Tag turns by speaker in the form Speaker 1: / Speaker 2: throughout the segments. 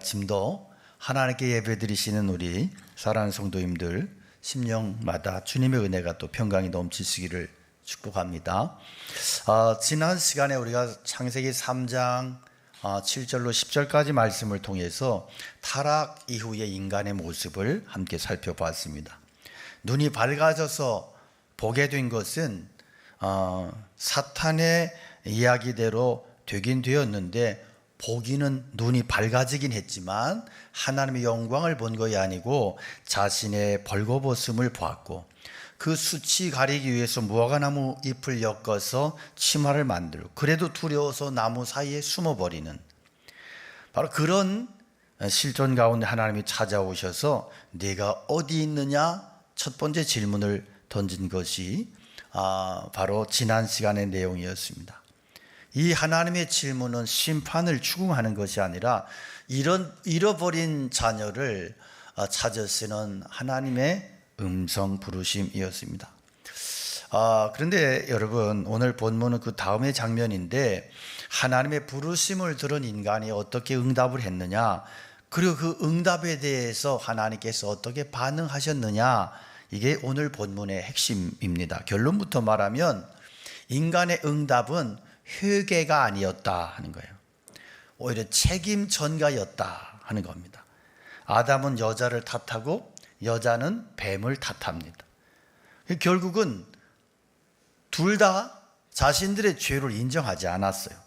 Speaker 1: 아침도 하나님께 예배드리시는 우리 사랑하는 성도님들 심령마다 주님의 은혜가 또 평강이 넘치시기를 축복합니다. 지난 시간에 우리가 창세기 3장 7절로 10절까지 말씀을 통해서 타락 이후의 인간의 모습을 함께 살펴봤습니다. 눈이 밝아져서 보게 된 것은 사탄의 이야기대로 되긴 되었는데, 보기는 눈이 밝아지긴 했지만 하나님의 영광을 본 것이 아니고 자신의 벌거벗음을 보았고, 그 수치 가리기 위해서 무화과나무 잎을 엮어서 치마를 만들고, 그래도 두려워서 나무 사이에 숨어버리는, 바로 그런 실존 가운데 하나님이 찾아오셔서 네가 어디 있느냐 첫 번째 질문을 던진 것이 바로 지난 시간의 내용이었습니다. 이 하나님의 질문은 심판을 추궁하는 것이 아니라 잃어버린 자녀를 찾아 쓰는 하나님의 음성 부르심이었습니다. 그런데 여러분, 오늘 본문은 그 다음의 장면인데, 하나님의 부르심을 들은 인간이 어떻게 응답을 했느냐, 그리고 그 응답에 대해서 하나님께서 어떻게 반응하셨느냐, 이게 오늘 본문의 핵심입니다. 결론부터 말하면 인간의 응답은 회개가 아니었다 하는 거예요. 오히려 책임 전가였다 하는 겁니다. 아담은 여자를 탓하고 여자는 뱀을 탓합니다. 결국은 둘 다 자신들의 죄를 인정하지 않았어요.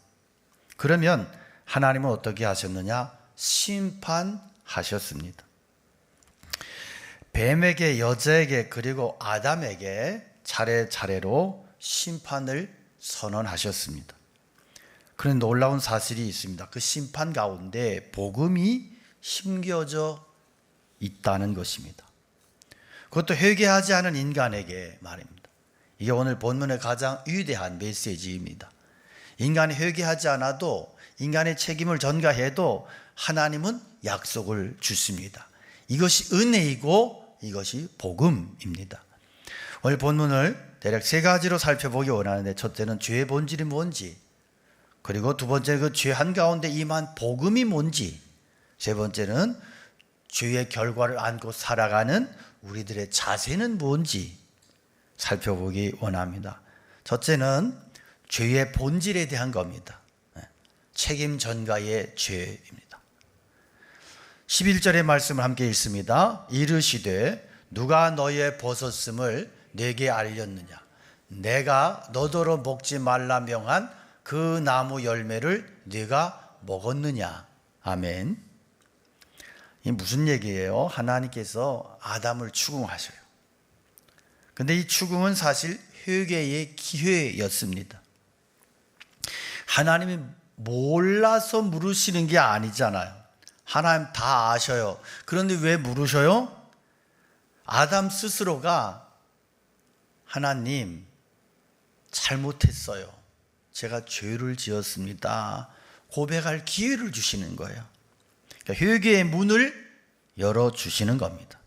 Speaker 1: 그러면 하나님은 어떻게 하셨느냐? 심판하셨습니다. 뱀에게, 여자에게, 그리고 아담에게 차례차례로 심판을 선언하셨습니다. 그런 놀라운 사실이 있습니다. 그 심판 가운데 복음이 심겨져 있다는 것입니다. 그것도 회개하지 않은 인간에게 말입니다. 이게 오늘 본문의 가장 위대한 메시지입니다. 인간이 회개하지 않아도, 인간의 책임을 전가해도 하나님은 약속을 주십니다. 이것이 은혜이고 이것이 복음입니다. 오늘 본문을 대략 세 가지로 살펴보기 원하는데, 첫째는 죄의 본질이 뭔지, 그리고 두 번째 그 죄 한가운데 임한 복음이 뭔지, 세 번째는 죄의 결과를 안고 살아가는 우리들의 자세는 뭔지 살펴보기 원합니다. 첫째는 죄의 본질에 대한 겁니다. 책임 전가의 죄입니다. 11절의 말씀을 함께 읽습니다. 이르시되 누가 너의 벗었음을 내게 알렸느냐? 내가 너더러 먹지 말라 명한 그 나무 열매를 네가 먹었느냐? 아멘. 이 무슨 얘기예요? 하나님께서 아담을 추궁하셔요. 근데 이 추궁은 사실 회개의 기회였습니다. 하나님이 몰라서 물으시는 게 아니잖아요. 하나님 다 아셔요. 그런데 왜 물으셔요? 아담 스스로가 하나님, 잘못했어요. 제가 죄를 지었습니다. 고백할 기회를 주시는 거예요. 그러니까 회개의 문을 열어주시는 겁니다.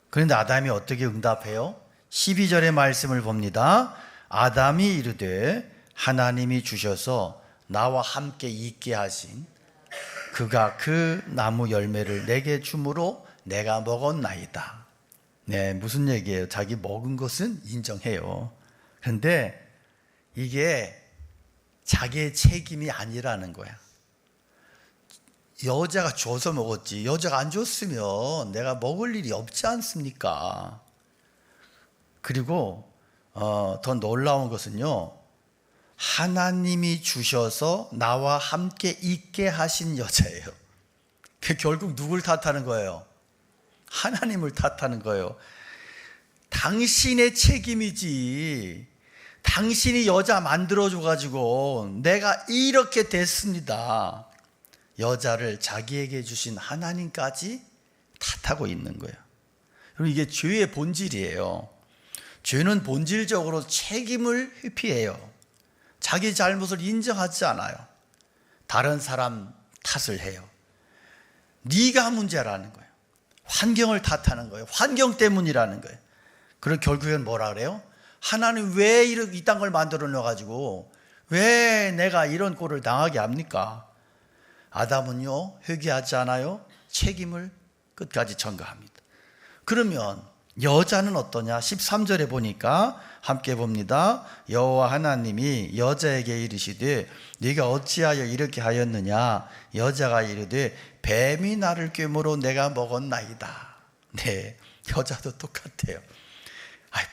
Speaker 1: 그런데 아담이 어떻게 응답해요? 12절의 말씀을 봅니다. 아담이 이르되 하나님이 주셔서 나와 함께 있게 하신 그가 그 나무 열매를 내게 주므로 내가 먹었나이다. 네, 무슨 얘기예요? 자기 먹은 것은 인정해요. 그런데 이게 자기의 책임이 아니라는 거야. 여자가 줘서 먹었지, 여자가 안 줬으면 내가 먹을 일이 없지 않습니까? 그리고 더 놀라운 것은요, 하나님이 주셔서 나와 함께 있게 하신 여자예요. 결국 누굴 탓하는 거예요? 하나님을 탓하는 거예요. 당신의 책임이지, 당신이 여자 만들어줘가지고 내가 이렇게 됐습니다. 여자를 자기에게 주신 하나님까지 탓하고 있는 거예요. 그리고 이게 죄의 본질이에요. 죄는 본질적으로 책임을 회피해요. 자기 잘못을 인정하지 않아요. 다른 사람 탓을 해요. 네가 문제라는 거예요. 환경을 탓하는 거예요. 환경 때문이라는 거예요. 그리고 결국엔 뭐라 그래요? 하나님 왜 이딴 걸 만들어 놔가지고 왜 내가 이런 꼴을 당하게 합니까? 아담은요, 회개하지 않아요? 책임을 끝까지 전가합니다. 그러면 여자는 어떠냐? 13절에 보니까 함께 봅니다. 여호와 하나님이 여자에게 이르시되 네가 어찌하여 이렇게 하였느냐? 여자가 이르되 뱀이 나를 꿰물어 내가 먹었나이다. 네, 여자도 똑같아요.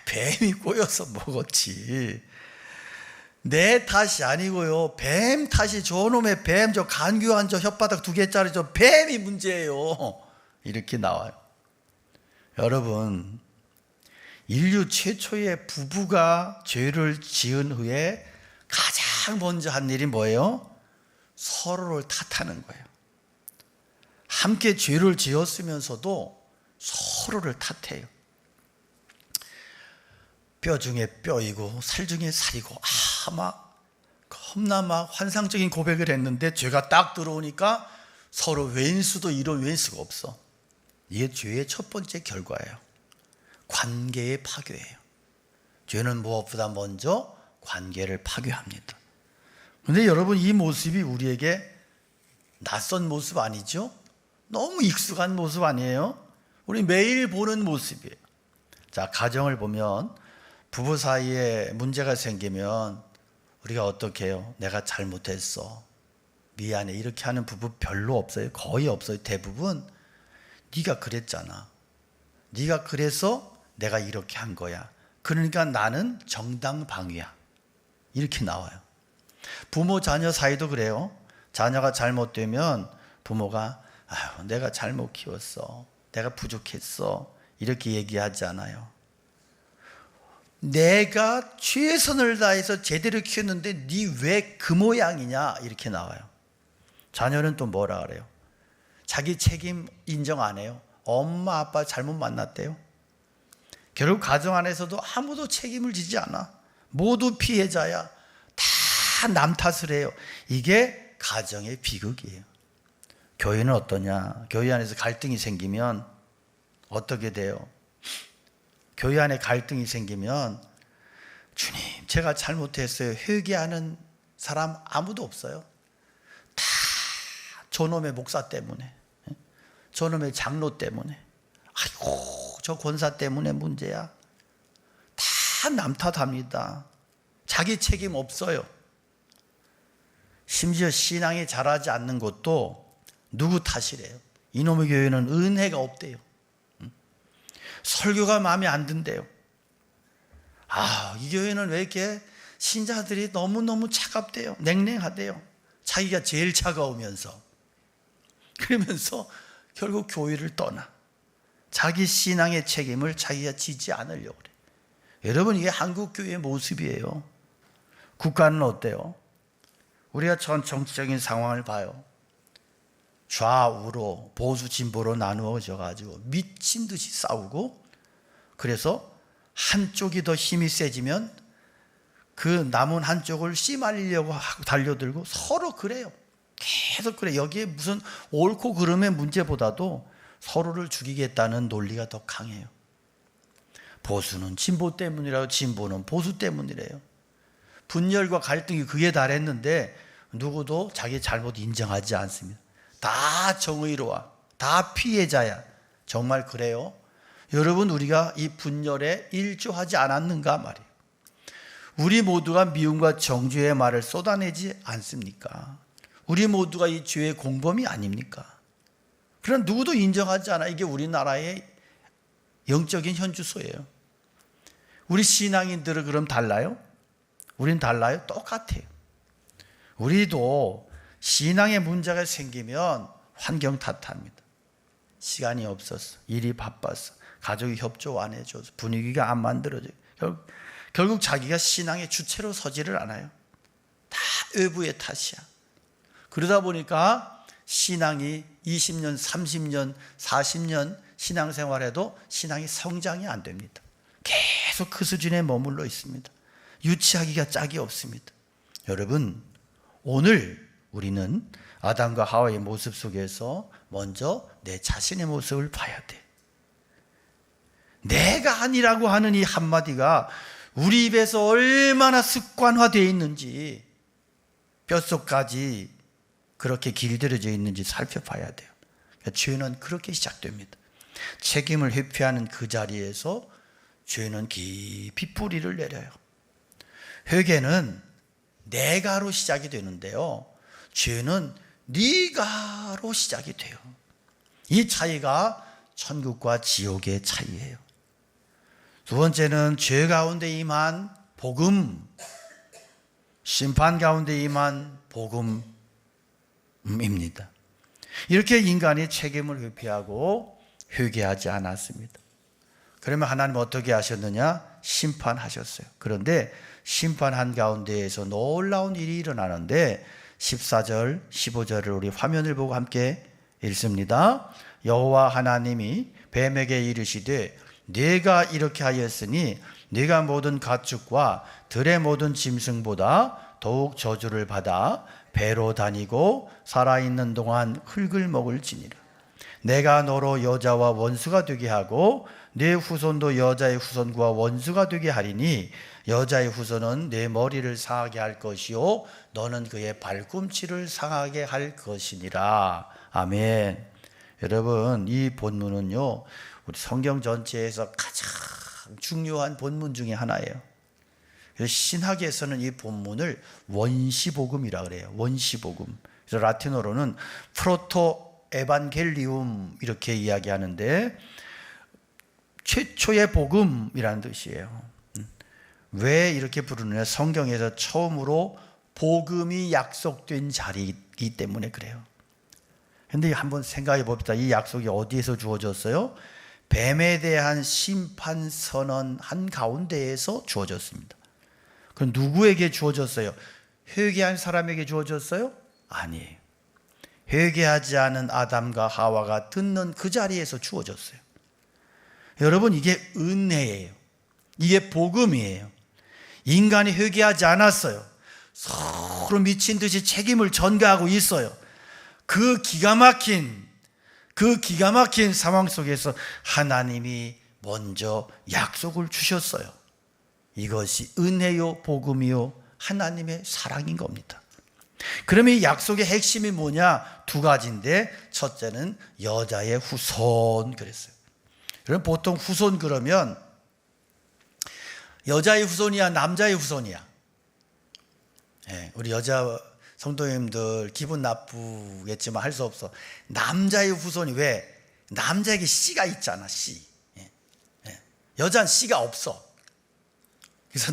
Speaker 1: 뱀이 꼬여서 먹었지. 내 탓이 아니고요, 뱀 탓이, 저놈의 뱀, 저 간교한 저 혓바닥 2개짜리 저 뱀이 문제예요. 이렇게 나와요. 여러분, 인류 최초의 부부가 죄를 지은 후에 가장 먼저 한 일이 뭐예요? 서로를 탓하는 거예요. 함께 죄를 지었으면서도 서로를 탓해요. 뼈 중에 뼈이고 살 중에 살이고, 겁나 막 환상적인 고백을 했는데 죄가 딱 들어오니까 서로 왼수도 이런 왼수가 없어. 이게 죄의 첫 번째 결과예요. 관계의 파괴예요. 죄는 무엇보다 먼저 관계를 파괴합니다. 그런데 여러분, 이 모습이 우리에게 낯선 모습 아니죠? 너무 익숙한 모습 아니에요? 우리 매일 보는 모습이에요. 자, 가정을 보면 부부 사이에 문제가 생기면 우리가 어떻게 해요? 내가 잘못했어, 미안해, 이렇게 하는 부부 별로 없어요. 거의 없어요. 대부분 네가 그랬잖아, 네가 그래서 내가 이렇게 한 거야, 그러니까 나는 정당방위야, 이렇게 나와요. 부모 자녀 사이도 그래요. 자녀가 잘못되면 부모가 내가 잘못 키웠어, 내가 부족했어, 이렇게 얘기하지 않아요. 내가 최선을 다해서 제대로 키웠는데 네 왜 그 모양이냐, 이렇게 나와요. 자녀는 또 뭐라 그래요? 자기 책임 인정 안 해요. 엄마 아빠 잘못 만났대요. 결국 가정 안에서도 아무도 책임을 지지 않아. 모두 피해자야. 다 남 탓을 해요. 이게 가정의 비극이에요. 교회는 어떠냐? 교회 안에서 갈등이 생기면 어떻게 돼요? 교회 안에 갈등이 생기면 주님, 제가 잘못했어요, 회개하는 사람 아무도 없어요. 다 저놈의 목사 때문에, 저놈의 장로 때문에, 저 권사 때문에 문제야. 다 남 탓합니다. 자기 책임 없어요. 심지어 신앙이 자라지 않는 것도 누구 탓이래요? 이놈의 교회는 은혜가 없대요. 설교가 마음에 안 든대요. 이 교회는 왜 이렇게 신자들이 너무너무 차갑대요, 냉랭하대요. 자기가 제일 차가우면서, 그러면서 결국 교회를 떠나. 자기 신앙의 책임을 자기가 지지 않으려고 그래요. 여러분, 이게 한국교회의 모습이에요. 국가는 어때요? 우리가 전 정치적인 상황을 봐요. 좌우로, 보수 진보로 나누어져 가지고 미친 듯이 싸우고, 그래서 한쪽이 더 힘이 세지면 그 남은 한쪽을 씨말리려고 하고 달려들고 서로 그래요. 계속 그래. 여기에 무슨 옳고 그름의 문제보다도 서로를 죽이겠다는 논리가 더 강해요. 보수는 진보 때문이라고, 진보는 보수 때문이래요. 분열과 갈등이 극에 달했는데 누구도 자기 잘못 인정하지 않습니다. 다 정의로워, 다 피해자야. 정말 그래요? 여러분, 우리가 이 분열에 일조하지 않았는가 말이에요. 우리 모두가 미움과 정죄의 말을 쏟아내지 않습니까? 우리 모두가 이 죄의 공범이 아닙니까? 그러나 누구도 인정하지 않아. 이게 우리나라의 영적인 현주소예요. 우리 신앙인들은 그럼 달라요? 우린 달라요? 똑같아요. 우리도 신앙의 문제가 생기면 환경 탓합니다. 시간이 없었어, 일이 바빴어, 가족이 협조 안 해줘서, 분위기가 안 만들어져요. 결국 자기가 신앙의 주체로 서지를 않아요. 다 외부의 탓이야. 그러다 보니까 신앙이 20년, 30년, 40년 신앙생활에도 신앙이 성장이 안 됩니다. 계속 그 수준에 머물러 있습니다. 유치하기가 짝이 없습니다. 여러분, 오늘 우리는 아담과 하와의 모습 속에서 먼저 내 자신의 모습을 봐야 돼. 내가 아니라고 하는 이 한마디가 우리 입에서 얼마나 습관화되어 있는지 뼛속까지 그렇게 길들여져 있는지 살펴봐야 돼요. 그러니까 죄는 그렇게 시작됩니다. 책임을 회피하는 그 자리에서 죄는 깊이 뿌리를 내려요. 회개는 내가로 시작이 되는데요, 죄는 네가로 시작이 돼요. 이 차이가 천국과 지옥의 차이예요. 두 번째는 죄 가운데 임한 복음, 심판 가운데 임한 복음입니다. 이렇게 인간이 책임을 회피하고 회개하지 않았습니다. 그러면 하나님 어떻게 하셨느냐? 심판하셨어요. 그런데 심판한 가운데에서 놀라운 일이 일어나는데 14절, 15절을 우리 화면을 보고 함께 읽습니다. 여호와 하나님이 뱀에게 이르시되 네가 이렇게 하였으니 네가 모든 가축과 들의 모든 짐승보다 더욱 저주를 받아 배로 다니고 살아있는 동안 흙을 먹을지니라. 내가 너로 여자와 원수가 되게 하고 네 후손도 여자의 후손과 원수가 되게 하리니 여자의 후손은 내 머리를 상하게 할 것이요 너는 그의 발꿈치를 상하게 할 것이니라. 아멘. 여러분, 이 본문은요, 우리 성경 전체에서 가장 중요한 본문 중에 하나예요. 그래서 신학에서는 이 본문을 원시복음이라 그래요. 원시복음. 그래서 라틴어로는 프로토 에반겔리움 이렇게 이야기하는데 최초의 복음이라는 뜻이에요. 왜 이렇게 부르느냐? 성경에서 처음으로 복음이 약속된 자리이기 때문에 그래요. 그런데 한번 생각해 봅시다. 이 약속이 어디에서 주어졌어요? 뱀에 대한 심판 선언 한가운데에서 주어졌습니다. 그럼 누구에게 주어졌어요? 회개한 사람에게 주어졌어요? 아니에요. 회개하지 않은 아담과 하와가 듣는 그 자리에서 주어졌어요. 여러분, 이게 은혜예요. 이게 복음이에요. 인간이 회개하지 않았어요. 서로 미친 듯이 책임을 전가하고 있어요. 그 기가 막힌 상황 속에서 하나님이 먼저 약속을 주셨어요. 이것이 은혜요 복음이요 하나님의 사랑인 겁니다. 그러면 이 약속의 핵심이 뭐냐? 두 가지인데, 첫째는 여자의 후손 그랬어요. 그럼 보통 후손 그러면 여자의 후손이야, 남자의 후손이야? 네, 우리 여자 성도님들 기분 나쁘겠지만 할 수 없어. 남자의 후손이 왜? 남자에게 씨가 있잖아, 씨. 여자는 씨가 없어. 그래서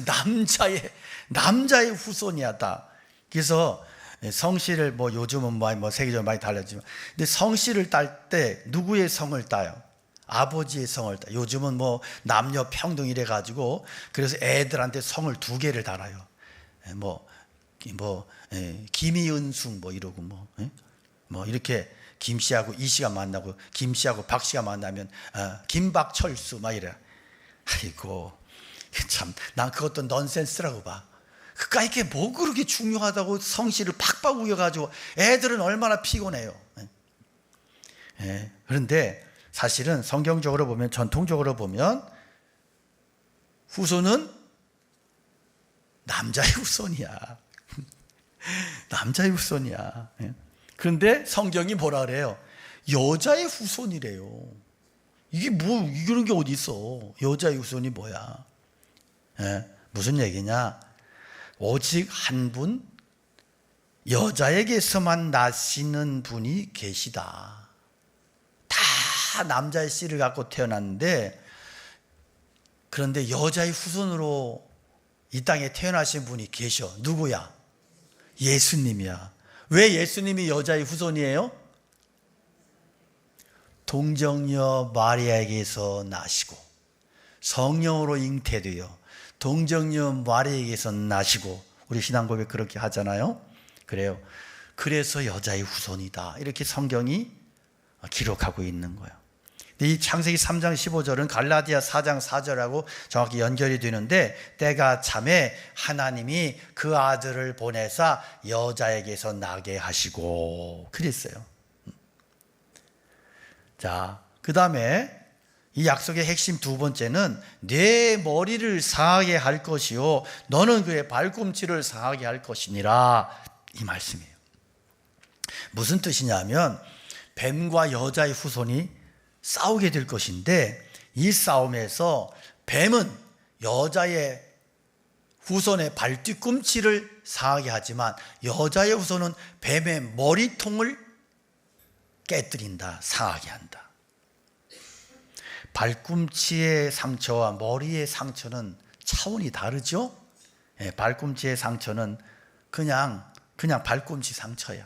Speaker 1: 남자의 후손이야 다. 그래서 성씨를 뭐 요즘은 뭐 세계적으로 많이 달라지만, 근데 성씨를 딸 때 누구의 성을 따요? 아버지의 성을 따요. 요즘은 뭐 남녀 평등 이래 가지고 그래서 애들한테 성을 두 개를 달아요. 김이은숙 뭐 이러고 뭐 이렇게 김씨하고 이씨가 만나고 김씨하고 박씨가 만나면 김박철수 막 이래. 아이고 참, 난 그것도 넌센스라고 봐. 그러니까 이게 뭐 그렇게 중요하다고 성씨를 팍팍 우겨가지고 애들은 얼마나 피곤해요. 그런데 사실은 성경적으로 보면, 전통적으로 보면 후손은 남자의 후손이야. 남자의 후손이야. 그런데 성경이 뭐라 그래요? 여자의 후손이래요. 이게 뭐 이런 게 어디 있어? 여자의 후손이 뭐야? 무슨 얘기냐? 오직 한 분, 여자에게서만 나시는 분이 계시다. 다 남자의 씨를 갖고 태어났는데, 그런데 여자의 후손으로 이 땅에 태어나신 분이 계셔. 누구야? 예수님이야. 왜 예수님이 여자의 후손이에요? 동정녀 마리아에게서 나시고 성령으로 잉태되어 동정녀 마리아에게서 나시고, 우리 신앙고백 그렇게 하잖아요. 그래요. 그래서 여자의 후손이다, 이렇게 성경이 기록하고 있는 거예요. 이 창세기 3장 15절은 갈라디아 4장 4절하고 정확히 연결이 되는데, 때가 참에 하나님이 그 아들을 보내사 여자에게서 나게 하시고 그랬어요. 자, 그 다음에 이 약속의 핵심 두 번째는 내 머리를 상하게 할 것이요 너는 그의 발꿈치를 상하게 할 것이니라, 이 말씀이에요. 무슨 뜻이냐면 뱀과 여자의 후손이 싸우게 될 것인데, 이 싸움에서 뱀은 여자의 후손의 발뒤꿈치를 상하게 하지만 여자의 후손은 뱀의 머리통을 깨뜨린다, 상하게 한다. 발꿈치의 상처와 머리의 상처는 차원이 다르죠? 발꿈치의 상처는 그냥 발꿈치 상처야.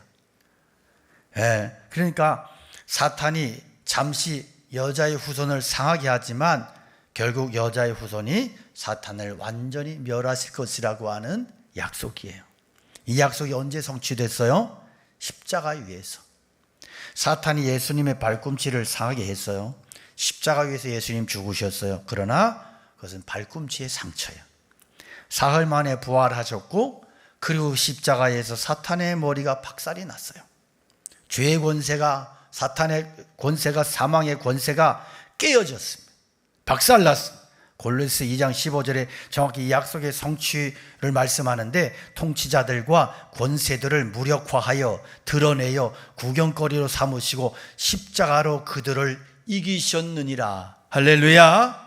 Speaker 1: 그러니까 사탄이 잠시 여자의 후손을 상하게 하지만 결국 여자의 후손이 사탄을 완전히 멸하실 것이라고 하는 약속이에요. 이 약속이 언제 성취됐어요? 십자가 위에서. 사탄이 예수님의 발꿈치를 상하게 했어요. 십자가 위에서 예수님 죽으셨어요. 그러나 그것은 발꿈치의 상처야. 사흘 만에 부활하셨고, 그리고 십자가에서 사탄의 머리가 박살이 났어요. 죄의 권세가, 사탄의 권세가, 사망의 권세가 깨어졌습니다. 박살났습니다. 골로새 2장 15절에 정확히 이 약속의 성취를 말씀하는데, 통치자들과 권세들을 무력화하여 드러내어 구경거리로 삼으시고 십자가로 그들을 이기셨느니라. 할렐루야.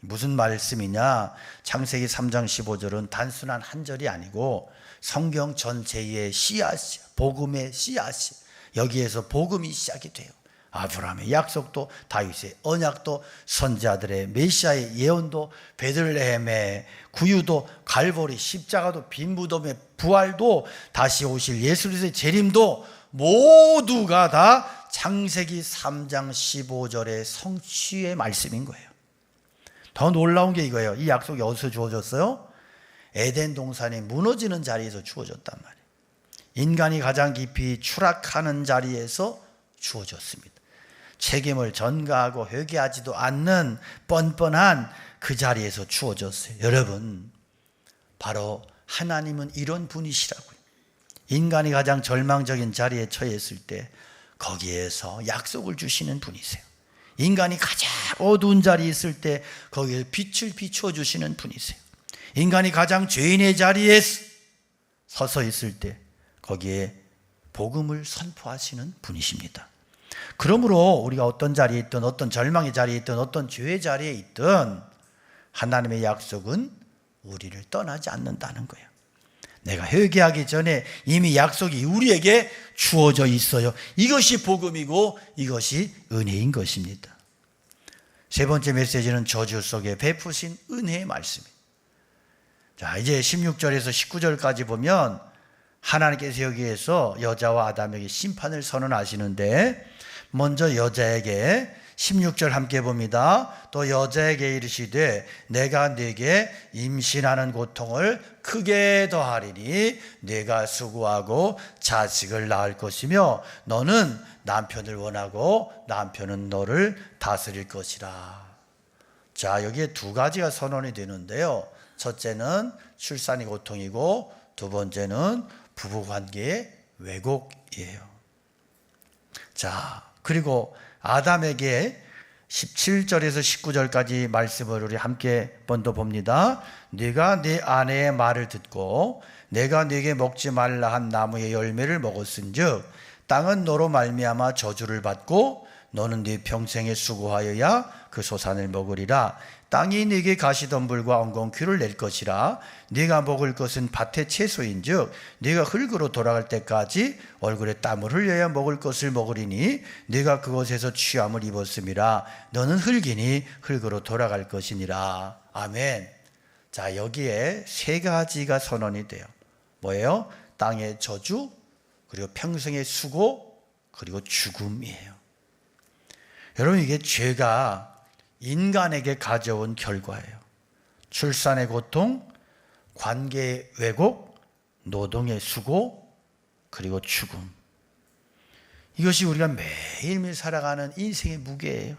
Speaker 1: 무슨 말씀이냐? 창세기 3장 15절은 단순한 한 절이 아니고 성경 전체의 씨앗이, 복음의 씨앗이, 여기에서 복음이 시작이 돼요. 아브라함의 약속도, 다윗의 언약도, 선지자들의 메시아의 예언도, 베들레헴의 구유도, 갈보리 십자가도, 빈 무덤의 부활도, 다시 오실 예수 그리스도의 재림도 모두가 다 창세기 3장 15절의 성취의 말씀인 거예요. 더 놀라운 게 이거예요. 이 약속이 어디서 주어졌어요? 에덴 동산이 무너지는 자리에서 주어졌단 말이에요. 인간이 가장 깊이 추락하는 자리에서 주어졌습니다. 책임을 전가하고 회개하지도 않는 뻔뻔한 그 자리에서 주어졌어요. 여러분, 바로 하나님은 이런 분이시라고요. 인간이 가장 절망적인 자리에 처했을 때 거기에서 약속을 주시는 분이세요. 인간이 가장 어두운 자리에 있을 때 거기에 빛을 비추어 주시는 분이세요. 인간이 가장 죄인의 자리에 서서 있을 때 거기에 복음을 선포하시는 분이십니다. 그러므로 우리가 어떤 자리에 있든, 어떤 절망의 자리에 있든, 어떤 죄의 자리에 있든 하나님의 약속은 우리를 떠나지 않는다는 거예요. 내가 회개하기 전에 이미 약속이 우리에게 주어져 있어요. 이것이 복음이고 이것이 은혜인 것입니다. 세 번째 메시지는 저주 속에 베푸신 은혜의 말씀입니다. 자, 이제 16절에서 19절까지 보면 하나님께서 여기에서 여자와 아담에게 심판을 선언하시는데, 먼저 여자에게 16절 함께 봅니다. 또 여자에게 이르시되 내가 네게 임신하는 고통을 크게 더하리니 네가 수고하고 자식을 낳을 것이며 너는 남편을 원하고 남편은 너를 다스릴 것이라. 자, 여기에 두 가지가 선언이 되는데요. 첫째는 출산의 고통이고 두 번째는 부부관계의 왜곡이에요. 자, 그리고 아담에게 17절에서 19절까지 말씀을 우리 함께 번도 봅니다. 네가 네 아내의 말을 듣고 내가 네게 먹지 말라 한 나무의 열매를 먹었은즉 땅은 너로 말미암아 저주를 받고 너는 네 평생에 수고하여야 그 소산을 먹으리라. 땅이 네게 가시덤불과 엉겅퀴를 낼 것이라. 네가 먹을 것은 밭의 채소인즉 네가 흙으로 돌아갈 때까지 얼굴에 땀을 흘려야 먹을 것을 먹으리니 네가 그곳에서 취함을 입었음이라. 너는 흙이니 흙으로 돌아갈 것이니라. 아멘. 자, 여기에 세 가지가 선언이 돼요. 뭐예요? 땅의 저주, 그리고 평생의 수고, 그리고 죽음이에요. 여러분, 이게 죄가 인간에게 가져온 결과예요. 출산의 고통, 관계의 왜곡, 노동의 수고, 그리고 죽음. 이것이 우리가 매일매일 살아가는 인생의 무게예요.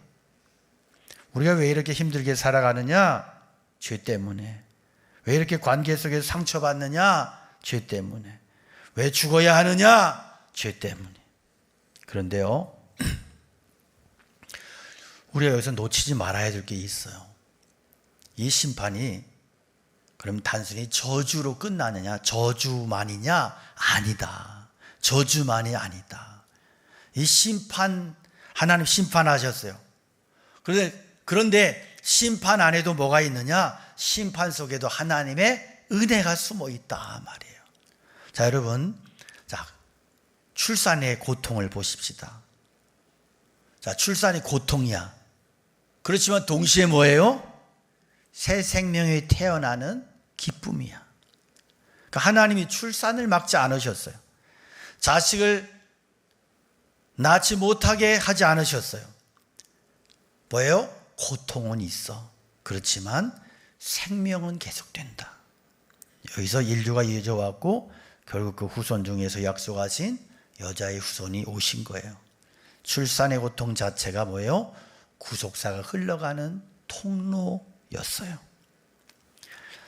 Speaker 1: 우리가 왜 이렇게 힘들게 살아가느냐? 죄 때문에. 왜 이렇게 관계 속에서 상처받느냐? 죄 때문에. 왜 죽어야 하느냐? 죄 때문에. 그런데요, 우리가 여기서 놓치지 말아야 될 게 있어요. 이 심판이 그럼 단순히 저주로 끝나느냐? 저주만이냐? 아니다. 저주만이 아니다. 이 심판, 하나님 심판하셨어요. 그런데 심판 안에도 뭐가 있느냐? 심판 속에도 하나님의 은혜가 숨어 있다 말이에요. 자, 여러분, 자, 출산의 고통을 보십시다. 자, 출산이 고통이야. 그렇지만 동시에 뭐예요? 새 생명이 태어나는 기쁨이야. 그러니까 하나님이 출산을 막지 않으셨어요. 자식을 낳지 못하게 하지 않으셨어요. 뭐예요? 고통은 있어. 그렇지만 생명은 계속된다. 여기서 인류가 이어져 왔고 결국 그 후손 중에서 약속하신 여자의 후손이 오신 거예요. 출산의 고통 자체가 뭐예요? 구속사가 흘러가는 통로였어요.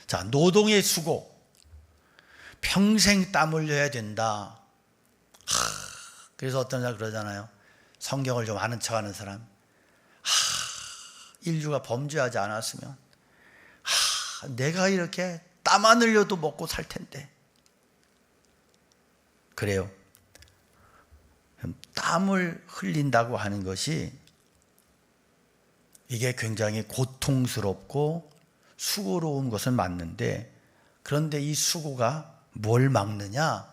Speaker 1: 자, 노동의 수고. 평생 땀 흘려야 된다. 그래서 어떤 사람 그러잖아요. 성경을 좀 아는 척하는 사람. 인류가 범죄하지 않았으면 내가 이렇게 땀 안 흘려도 먹고 살 텐데. 그래요. 땀을 흘린다고 하는 것이 이게 굉장히 고통스럽고 수고로운 것은 맞는데, 그런데 이 수고가 뭘 막느냐?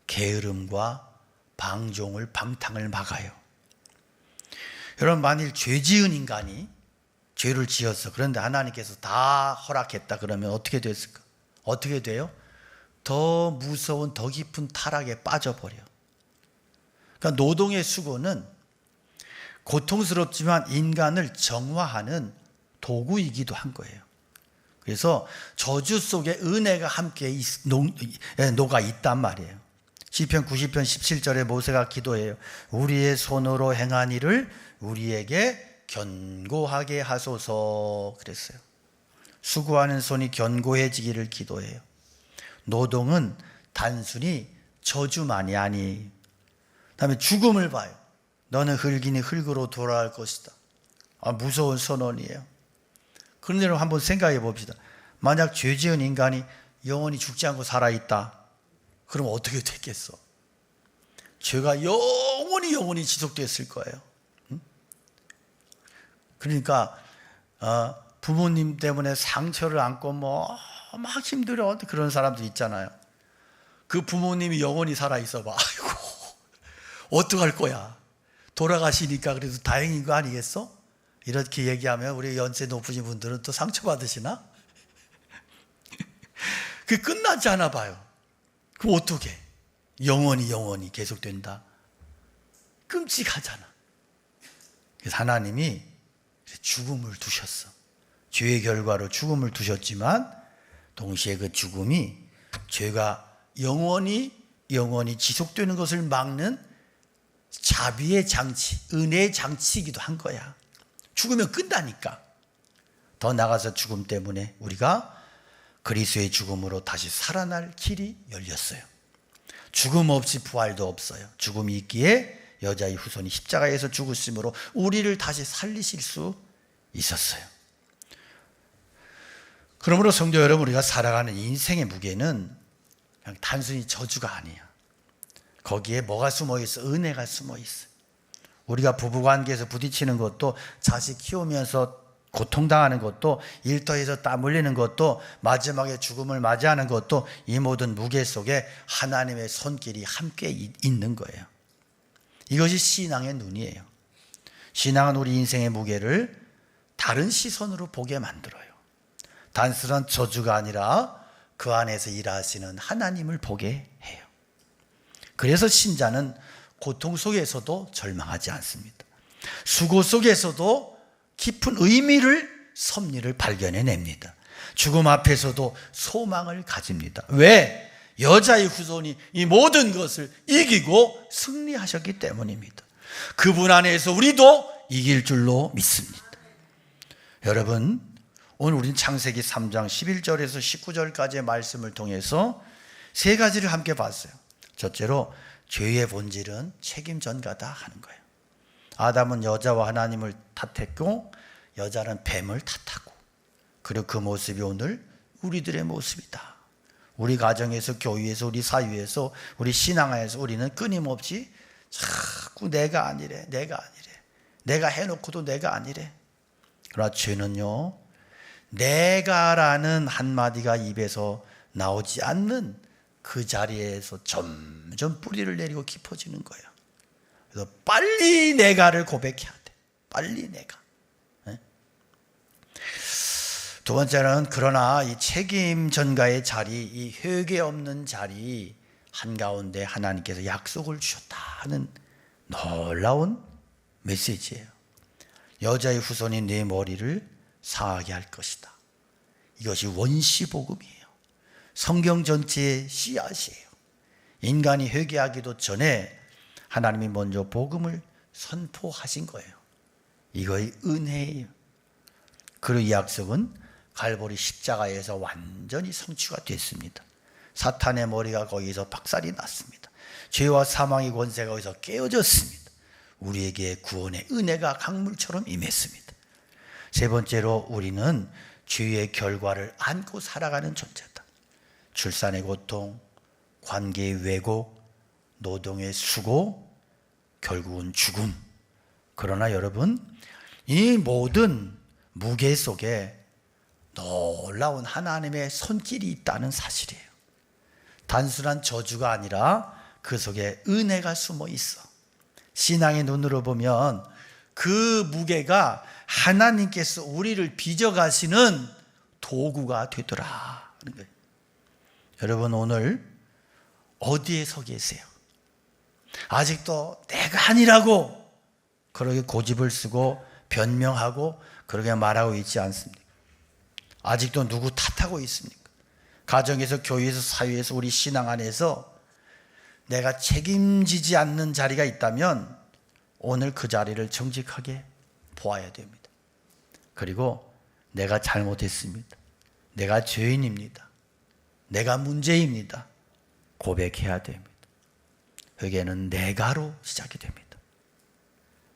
Speaker 1: 게으름과 방종을, 방탕을 막아요. 여러분, 만일 죄 지은 인간이 죄를 지었어. 그런데 하나님께서 다 허락했다 그러면 어떻게 됐을까? 어떻게 돼요? 더 무서운, 더 깊은 타락에 빠져버려. 그러니까 노동의 수고는 고통스럽지만 인간을 정화하는 도구이기도 한 거예요. 그래서 저주 속에 은혜가 함께 녹아 있단 말이에요. 시편 90편 17절에 모세가 기도해요. 우리의 손으로 행한 일을 우리에게 견고하게 하소서 그랬어요. 수고하는 손이 견고해지기를 기도해요. 노동은 단순히 저주만이 아니. 그다음에 죽음을 봐요. 너는 흙이니 흙으로 돌아갈 것이다. 무서운 선언이에요. 그런데 한번 생각해 봅시다. 만약 죄 지은 인간이 영원히 죽지 않고 살아있다. 그럼 어떻게 됐겠어? 죄가 영원히 지속됐을 거예요. 그러니까 부모님 때문에 상처를 안고 막 힘들어 그런 사람들 있잖아요. 그 부모님이 영원히 살아있어 봐. 아이고 어떡할 거야. 돌아가시니까 그래도 다행인 거 아니겠어? 이렇게 얘기하면 우리 연세 높으신 분들은 또 상처받으시나? 그게 끝나지 않아 봐요. 그럼 어떻게? 영원히 계속된다. 끔찍하잖아. 그래서 하나님이 죽음을 두셨어. 죄의 결과로 죽음을 두셨지만 동시에 그 죽음이 죄가 영원히 지속되는 것을 막는 자비의 장치, 은혜의 장치이기도 한 거야. 죽으면 끝나니까. 더 나아가서 죽음 때문에 우리가 그리스도의 죽음으로 다시 살아날 길이 열렸어요. 죽음 없이 부활도 없어요. 죽음이 있기에 여자의 후손이 십자가에서 죽으심으로 우리를 다시 살리실 수 있었어요. 그러므로 성도 여러분, 우리가 살아가는 인생의 무게는 그냥 단순히 저주가 아니야. 거기에 뭐가 숨어 있어? 은혜가 숨어 있어. 우리가 부부관계에서 부딪히는 것도, 자식 키우면서 고통당하는 것도, 일터에서 땀 흘리는 것도, 마지막에 죽음을 맞이하는 것도, 이 모든 무게 속에 하나님의 손길이 함께 있는 거예요. 이것이 신앙의 눈이에요. 신앙은 우리 인생의 무게를 다른 시선으로 보게 만들어요. 단순한 저주가 아니라 그 안에서 일하시는 하나님을 보게 해요. 그래서 신자는 고통 속에서도 절망하지 않습니다. 수고 속에서도 깊은 의미를, 섭리를 발견해냅니다. 죽음 앞에서도 소망을 가집니다. 왜? 여자의 후손이 이 모든 것을 이기고 승리하셨기 때문입니다. 그분 안에서 우리도 이길 줄로 믿습니다. 여러분, 오늘 우린 창세기 3장 11절에서 19절까지의 말씀을 통해서 세 가지를 함께 봤어요. 첫째로 죄의 본질은 책임 전가다 하는 거예요. 아담은 여자와 하나님을 탓했고 여자는 뱀을 탓하고, 그리고 그 모습이 오늘 우리들의 모습이다. 우리 가정에서, 교회에서, 우리 사회에서, 우리 신앙에서 우리는 끊임없이 자꾸 내가 아니래, 내가 해놓고도 내가 아니래. 그러나 죄는요, 내가라는 한마디가 입에서 나오지 않는 그 자리에서 점점 뿌리를 내리고 깊어지는 거예요. 그래서 빨리 내가를 고백해야 돼. 빨리 내가. 두 번째는, 그러나 이 책임 전가의 자리, 이 회개 없는 자리 한가운데 하나님께서 약속을 주셨다는 놀라운 메시지예요. 여자의 후손이 내 머리를 상하게 할 것이다. 이것이 원시복음이에요. 성경 전체의 씨앗이에요. 인간이 회개하기도 전에 하나님이 먼저 복음을 선포하신 거예요. 이거의 은혜예요. 그리고 이 약속은 갈보리 십자가에서 완전히 성취가 됐습니다. 사탄의 머리가 거기서 박살이 났습니다. 죄와 사망의 권세가 거기서 깨어졌습니다. 우리에게 구원의 은혜가 강물처럼 임했습니다. 세 번째로, 우리는 죄의 결과를 안고 살아가는 존재다. 출산의 고통, 관계의 왜곡, 노동의 수고, 결국은 죽음. 그러나 여러분, 이 모든 무게 속에 놀라운 하나님의 손길이 있다는 사실이에요. 단순한 저주가 아니라 그 속에 은혜가 숨어 있어. 신앙의 눈으로 보면 그 무게가 하나님께서 우리를 빚어가시는 도구가 되더라 하는 거예요. 여러분, 오늘 어디에 서 계세요? 아직도 내가 아니라고 그렇게 고집을 쓰고 변명하고 그렇게 말하고 있지 않습니까? 아직도 누구 탓하고 있습니까? 가정에서, 교회에서, 사회에서, 우리 신앙 안에서 내가 책임지지 않는 자리가 있다면 오늘 그 자리를 정직하게 보아야 됩니다. 그리고 내가 잘못했습니다. 내가 죄인입니다. 내가 문제입니다. 고백해야 됩니다. 회개는 내가로 시작이 됩니다.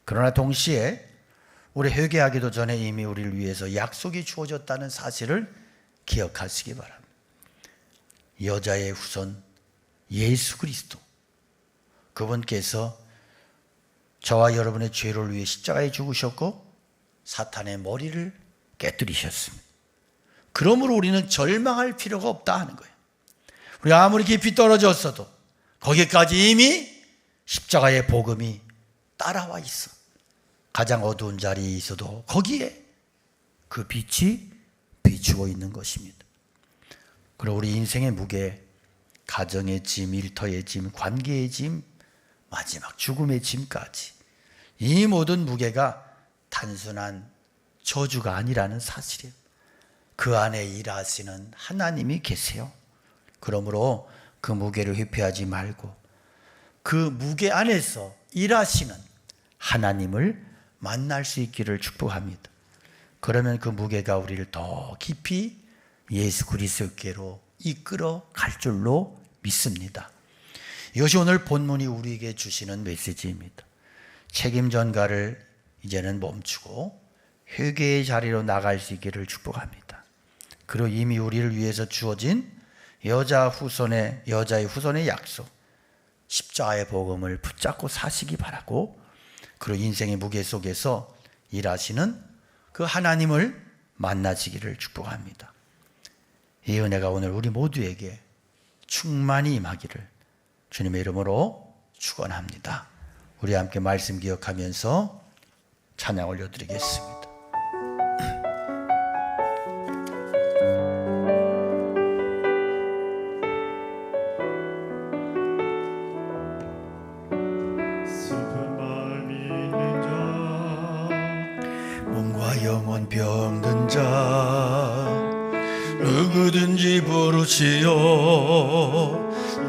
Speaker 1: 그러나 동시에 우리 회개하기도 전에 이미 우리를 위해서 약속이 주어졌다는 사실을 기억하시기 바랍니다. 여자의 후손 예수 그리스도, 그분께서 저와 여러분의 죄를 위해 십자가에 죽으셨고 사탄의 머리를 깨뜨리셨습니다. 그러므로 우리는 절망할 필요가 없다 하는 거예요. 우리가 아무리 깊이 떨어졌어도 거기까지 이미 십자가의 복음이 따라와 있어. 가장 어두운 자리에 있어도 거기에 그 빛이 비추고 있는 것입니다. 그리고 우리 인생의 무게, 가정의 짐, 일터의 짐, 관계의 짐, 마지막 죽음의 짐까지, 이 모든 무게가 단순한 저주가 아니라는 사실이에요. 그 안에 일하시는 하나님이 계세요. 그러므로 그 무게를 회피하지 말고 그 무게 안에서 일하시는 하나님을 만날 수 있기를 축복합니다. 그러면 그 무게가 우리를 더 깊이 예수 그리스도께로 이끌어 갈 줄로 믿습니다. 이것이 오늘 본문이 우리에게 주시는 메시지입니다. 책임 전가를 이제는 멈추고 회개의 자리로 나갈 수 있기를 축복합니다. 그리고 이미 우리를 위해서 주어진 여자의 후손의 약속, 십자가의 복음을 붙잡고 사시기 바라고, 그리고 인생의 무게 속에서 일하시는 그 하나님을 만나시기를 축복합니다. 이 은혜가 오늘 우리 모두에게 충만히 임하기를 주님의 이름으로 축원합니다. 우리 함께 말씀 기억하면서 찬양 올려드리겠습니다. 영혼 병든 자 누구든지 부르시오.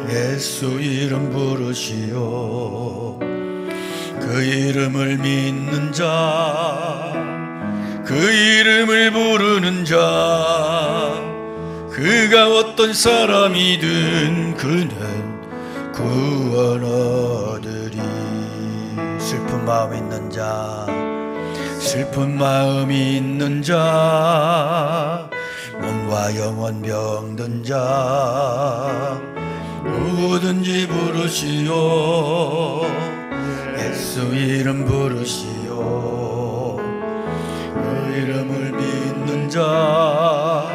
Speaker 1: 예수 이름 부르시오. 그 이름을 믿는 자, 그 이름을 부르는 자, 그가 어떤 사람이든 그는 구원 얻으리. 슬픈 마음 있는 자, 슬픈 마음이 있는 자, 몸과 피와 영원 병든 자 누구든지 부르시오. 예수 이름 부르시오. 그 이름을 믿는 자,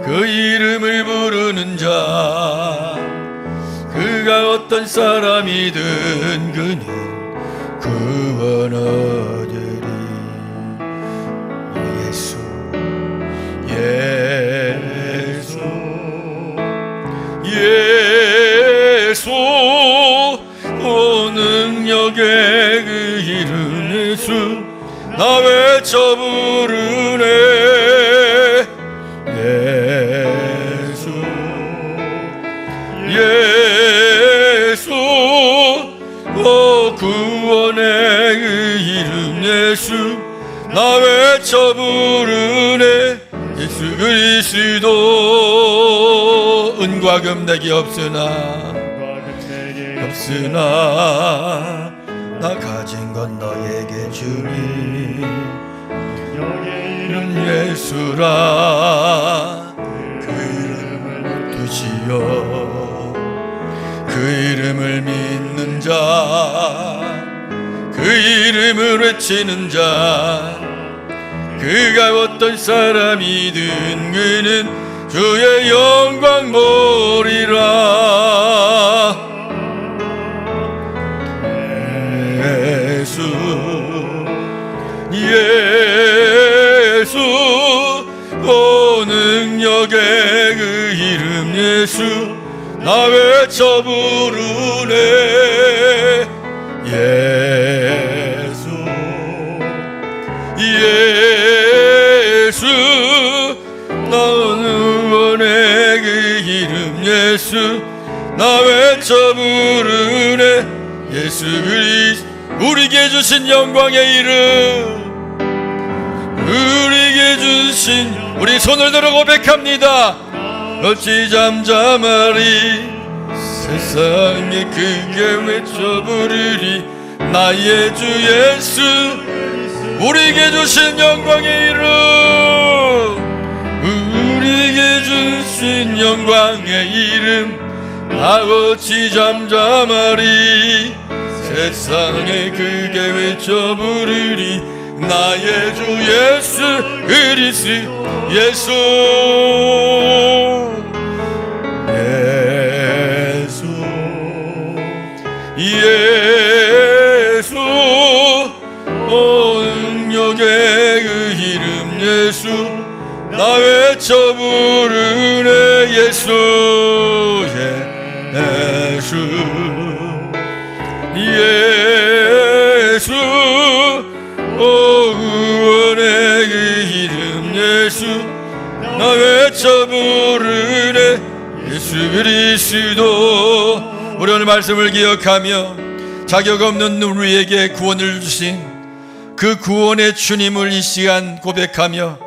Speaker 1: 그 이름을 부르는 자, 그가 어떤 사람이든 그는 구원 얻으리. 예수 예수 예수 오 능력의 그 이름 예수 나 외쳐 부르네. 예수 예수 오 구원의 그 이름 예수 나 외쳐 부르네. 예수 그리스도 은과 금 내게 없으나 나 가진 건 너에게 주니 이름 예수라. 그 이름을 두시오. 그 이름을 믿는 자, 그 이름을 외치는 자, 그가 어떤 사람이든 그는 주의 영광 보리라. 예수 예수 오 능력의 그 이름 예수 나 외쳐 부르네. 예수 예수 너는 원의 그 이름 예수 나 외쳐 부르네. 예수 그리스도 우리에게 주신 영광의 이름, 우리에게 주신 우리 손을 들어 고백합니다. 어찌 잠잠하리 세상에 크게 외쳐 부르리. 나의 주 예수 우리에게 주신 영광의 이름, 우리에게 주신 영광의 이름. 나 어찌 잠잠하리 세상에 크게 외쳐 부르리. 나의 주 예수 그리스도 예수 예수 예수 오 능력의 그 이름 예수 나 외쳐 부르네. 예수 예수 예수 오 구원의 그 이름 예수 나 외쳐 부르네. 예수 그리스도. 우리 오늘 말씀을 기억하며 자격 없는 우리에게 구원을 주신 그 구원의 주님을 이 시간 고백하며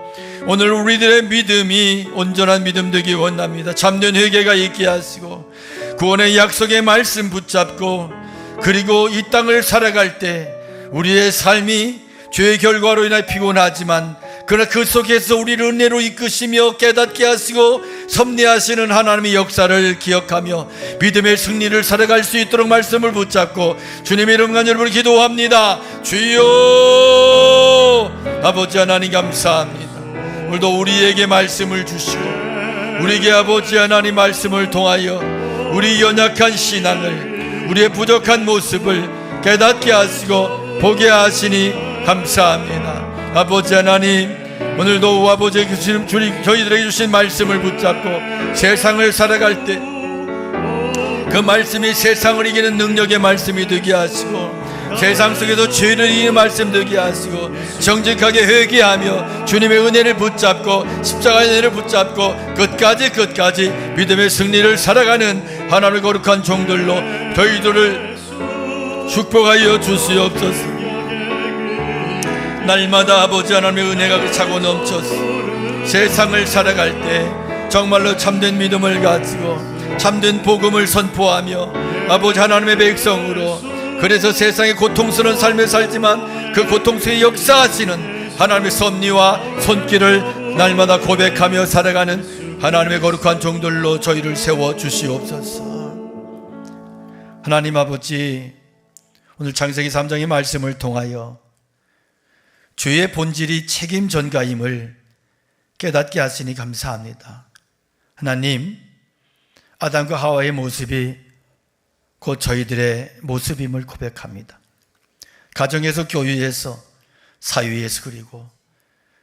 Speaker 1: 오늘 우리들의 믿음이 온전한 믿음 되기 원합니다. 참된 회개가 있게 하시고 구원의 약속의 말씀 붙잡고 그리고 이 땅을 살아갈 때 우리의 삶이 죄의 결과로 인해 피곤하지만 그러나 그 속에서 우리를 은혜로 이끄시며 깨닫게 하시고 섭리하시는 하나님의 역사를 기억하며 믿음의 승리를 살아갈 수 있도록 말씀을 붙잡고 주님의 이름 간절히 여러분 기도합니다. 주여 아버지 하나님 감사합니다. 오늘도 우리에게 말씀을 주시고 우리에게 아버지 하나님 말씀을 통하여 우리 연약한 신앙을 우리의 부족한 모습을 깨닫게 하시고 보게 하시니 감사합니다. 아버지 하나님 오늘도 아버지 저희들에게 주신 말씀을 붙잡고 세상을 살아갈 때 그 말씀이 세상을 이기는 능력의 말씀이 되게 하시고 세상 속에서 죄를 이기는 말씀 되게 하시고 정직하게 회개하며 주님의 은혜를 붙잡고 십자가의 은혜를 붙잡고 끝까지 믿음의 승리를 살아가는 하나님의 거룩한 종들로 저희들을 축복하여 주시옵소서. 날마다 아버지 하나님의 은혜가 차고 넘쳐서 세상을 살아갈 때 정말로 참된 믿음을 가지고 참된 복음을 선포하며 아버지 하나님의 백성으로 그래서 세상의 고통스러운 삶을 살지만 그 고통 속에 역사하시는 하나님의 섭리와 손길을 날마다 고백하며 살아가는 하나님의 거룩한 종들로 저희를 세워 주시옵소서. 하나님 아버지, 오늘 창세기 3장의 말씀을 통하여 주의 본질이 책임 전가임을 깨닫게 하시니 감사합니다. 하나님, 아담과 하와의 모습이 곧 저희들의 모습임을 고백합니다. 가정에서, 교회에서, 사회에서, 그리고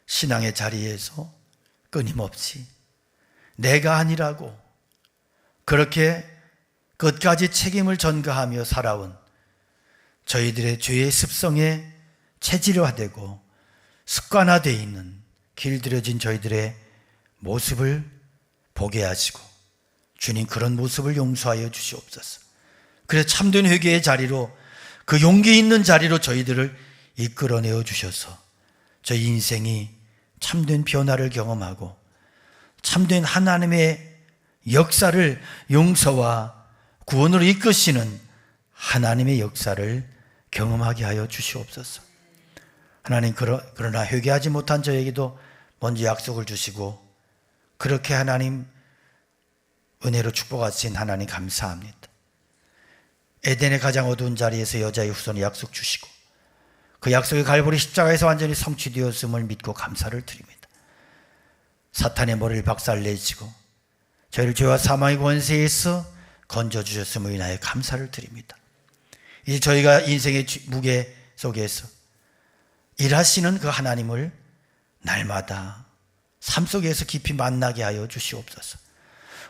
Speaker 1: 신앙의 자리에서 끊임없이 내가 아니라고 그렇게 끝까지 책임을 전가하며 살아온 저희들의 죄의 습성에 체질화되고 습관화되어 있는 길들여진 저희들의 모습을 보게 하시고 주님, 그런 모습을 용서하여 주시옵소서. 그래서 참된 회개의 자리로, 그 용기 있는 자리로 저희들을 이끌어내어 주셔서 저희 인생이 참된 변화를 경험하고 참된 하나님의 역사를, 용서와 구원으로 이끄시는 하나님의 역사를 경험하게 하여 주시옵소서. 하나님, 그러나 회개하지 못한 저에게도 먼저 약속을 주시고 그렇게 하나님 은혜로 축복하신 하나님 감사합니다. 에덴의 가장 어두운 자리에서 여자의 후손의 약속 주시고 그 약속이 갈보리 십자가에서 완전히 성취되었음을 믿고 감사를 드립니다. 사탄의 머리를 박살내시고 저희를 죄와 사망의 권세에서 건져주셨음을 인하여 감사를 드립니다. 이제 저희가 인생의 무게 속에서 일하시는 그 하나님을 날마다 삶 속에서 깊이 만나게 하여 주시옵소서.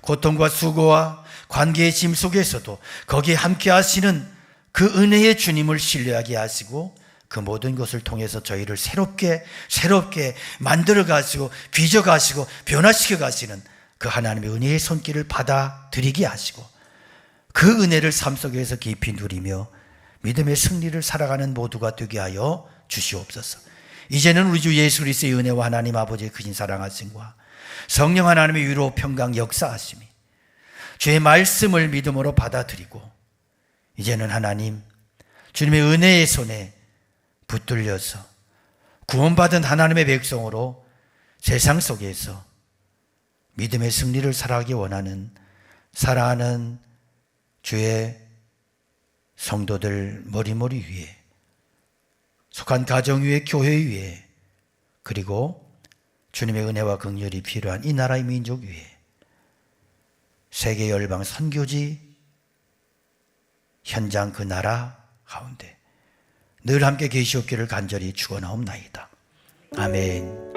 Speaker 1: 고통과 수고와 관계의 짐 속에서도 거기에 함께 하시는 그 은혜의 주님을 신뢰하게 하시고 그 모든 것을 통해서 저희를 새롭게 만들어 가시고 빚어 가시고 변화시켜 가시는 그 하나님의 은혜의 손길을 받아들이게 하시고 그 은혜를 삶 속에서 깊이 누리며 믿음의 승리를 살아가는 모두가 되게 하여 주시옵소서. 이제는 우리 주 예수 그리스도의 은혜와 하나님 아버지의 크신 사랑하심과 성령 하나님의 위로 평강 역사하심이 주의 말씀을 믿음으로 받아들이고 이제는 하나님 주님의 은혜의 손에 붙들려서 구원받은 하나님의 백성으로 세상 속에서 믿음의 승리를 살아가기 원하는 사랑하는 주의 성도들 머리머리 위에, 속한 가정 위에, 교회 위에, 그리고 주님의 은혜와 긍휼이 필요한 이 나라의 민족 위에, 세계 열방 선교지 현장 그 나라 가운데 늘 함께 계시옵기를 간절히 축원하옵나이다. 아멘.